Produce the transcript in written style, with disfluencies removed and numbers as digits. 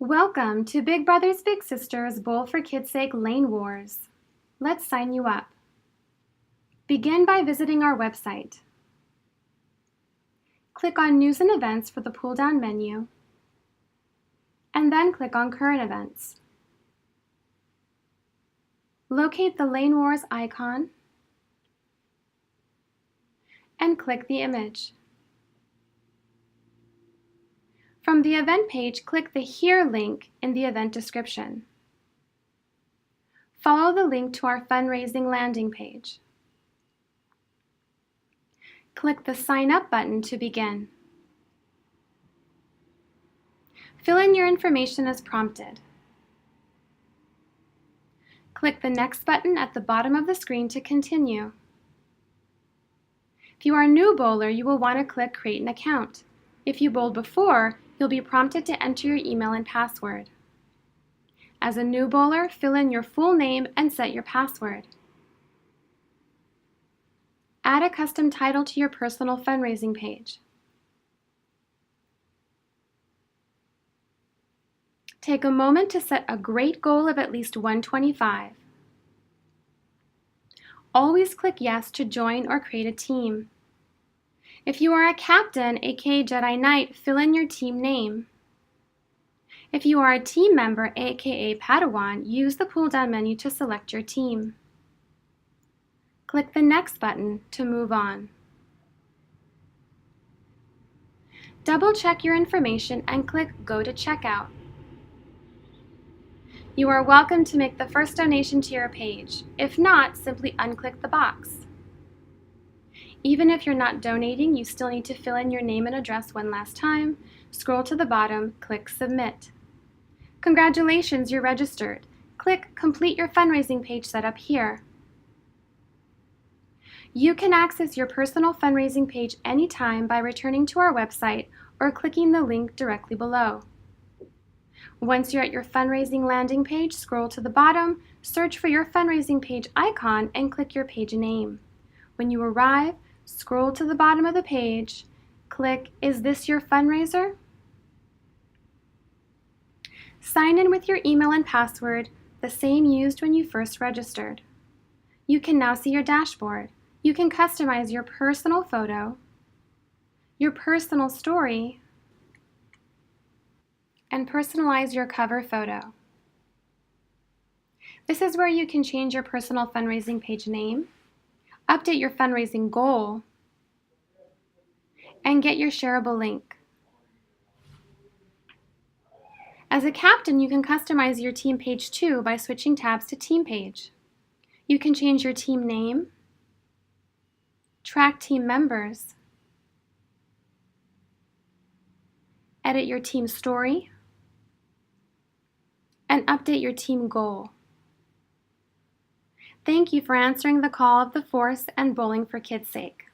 Welcome to Big Brothers Big Sisters Bowl for Kids' Sake Lane Wars. Let's sign you up. Begin by visiting our website. Click on News and Events for the pull-down menu, and then click on Current Events. Locate the Lane Wars icon and click the image. From the event page, click the Here link in the event description. Follow the link to our fundraising landing page. Click the Sign Up button to begin. Fill in your information as prompted. Click the Next button at the bottom of the screen to continue. If you are a new bowler, you will want to click Create an Account. If you bowled before, you'll be prompted to enter your email and password. As a new bowler, fill in your full name and set your password. Add a custom title to your personal fundraising page. Take a moment to set a great goal of at least 125. Always click Yes to join or create a team. If you are a captain, aka Jedi Knight, fill in your team name. If you are a team member, aka Padawan, use the pull-down menu to select your team. Click the Next button to move on. Double-check your information and click Go to Checkout. You are welcome to make the first donation to your page. If not, simply unclick the box. Even if you're not donating, you still need to fill in your name and address one last time. Scroll to the bottom, click Submit. Congratulations, you're registered. Click Complete your fundraising page setup here. You can access your personal fundraising page anytime by returning to our website or clicking the link directly below. Once you're at your fundraising landing page, scroll to the bottom, search for your fundraising page icon, and click your page name. When you arrive, scroll to the bottom of the page, click Is this your fundraiser? Sign in with your email and password, the same used when you first registered. You can now see your dashboard. You can customize your personal photo, your personal story, and personalize your cover photo. This is where you can change your personal fundraising page name, update your fundraising goal, and get your shareable link. As a captain, you can customize your team page too by switching tabs to Team Page. You can change your team name, track team members, edit your team story, and update your team goal. Thank you for answering the call of the Force and Bowling for Kids' Sake.